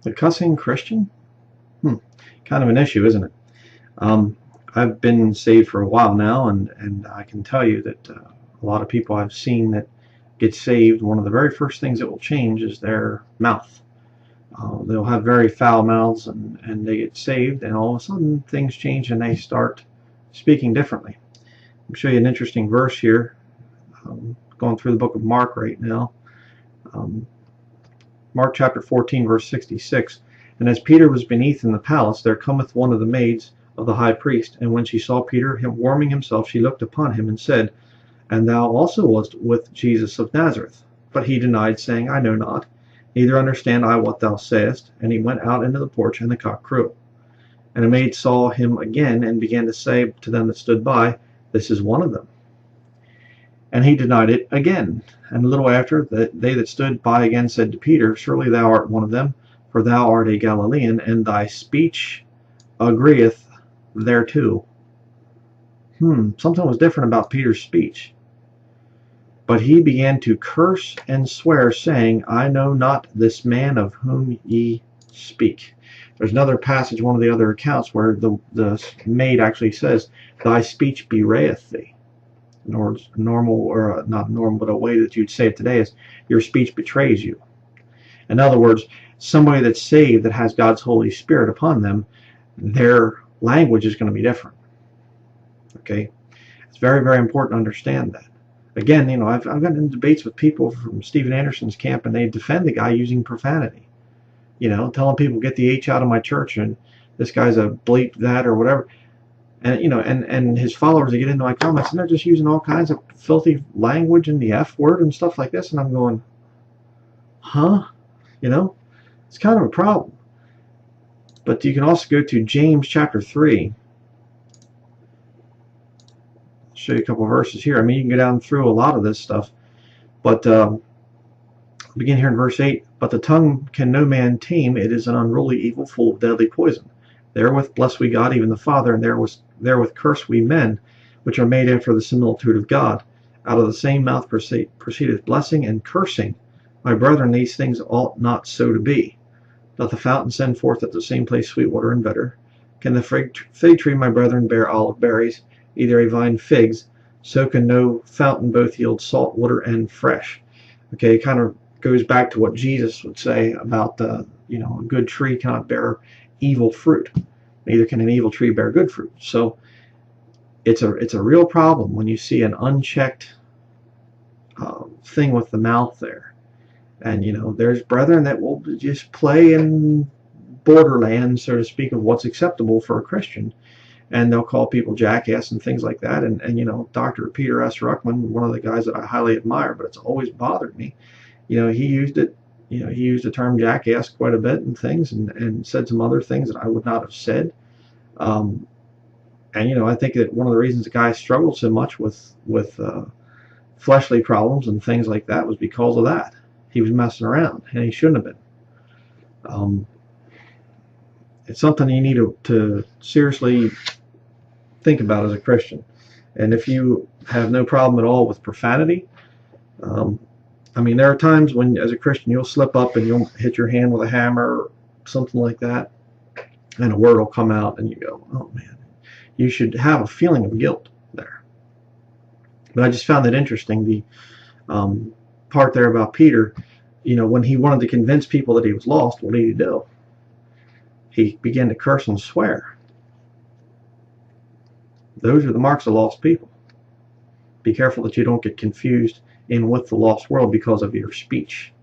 The cussing Christian? Kind of an issue, isn't it? I've been saved for a while now, and I can tell you that a lot of people I've seen that get saved, one of the very first things that will change is their mouth. They'll have very foul mouths, and they get saved, and all of a sudden things change and they start speaking differently. I'll show you an interesting verse here. Going through the book of Mark right now. Mark chapter 14, verse 66. And as Peter was beneath in the palace, there cometh one of the maids of the high priest, and when she saw Peter warming himself, she looked upon him and said, And thou also wast with Jesus of Nazareth. But he denied, saying, I know not, neither understand I what thou sayest. And he went out into the porch, and the cock crew. And a maid saw him again, and began to say to them that stood by, This is one of them. And he denied it again. And a little after, they that stood by again said to Peter, Surely thou art one of them, for thou art a Galilean, and thy speech agreeth thereto. Something was different about Peter's speech. But he began to curse and swear, saying, I know not this man of whom ye speak. There's another passage, one of the other accounts, where the maid actually says, Thy speech bewrayeth thee. In other words, normal, or not normal, but a way that you'd say it today is, your speech betrays you. In other words, somebody that's saved, that has God's Holy Spirit upon them, their language is going to be different. Okay? It's very, very important to understand that. Again, I've gotten in debates with people from Steven Anderson's camp, and they defend the guy using profanity. Telling people, get the H out of my church, and this guy's a bleep that, or whatever. And and his followers, they get into my comments, and they're just using all kinds of filthy language and the F word and stuff like this, and I'm going, huh? It's kind of a problem. But you can also go to James chapter 3. I'll show you a couple of verses here. You can go down through a lot of this stuff, but begin here in verse 8. But the tongue can no man tame, it is an unruly evil, full of deadly poison. Therewith bless we God, even the Father, and therewith curse we men, which are made after the similitude of God. Out of the same mouth proceedeth blessing and cursing. My brethren, these things ought not so to be. Doth the fountain send forth at the same place sweet water and bitter? Can the fig tree, my brethren, bear olive berries, either a vine figs? So can no fountain both yield salt water and fresh. Okay, it kind of goes back to what Jesus would say about a good tree cannot bear evil fruit. Neither can an evil tree bear good fruit. So it's a real problem when you see an unchecked thing with the mouth there. And there's brethren that will just play in borderland, so to speak, of what's acceptable for a Christian, and they'll call people jackass and things like that. And Dr. Peter S. Ruckman, one of the guys that I highly admire, but it's always bothered me. He used it. He used the term jackass quite a bit and things, and said some other things that I would not have said. And I think that one of the reasons the guy struggled so much with fleshly problems and things like that was because of that. He was messing around, and he shouldn't have been. It's something you need to seriously think about as a Christian. And if you have no problem at all with profanity, there are times when, as a Christian, you'll slip up and you'll hit your hand with a hammer or something like that, and a word will come out, and you go, oh man. You should have a feeling of guilt there. But I just found that interesting, the part there about Peter, when he wanted to convince people that he was lost, what did he do? He began to curse and swear. Those are the marks of lost people. Be careful that you don't get confused in with the lost world because of your speech.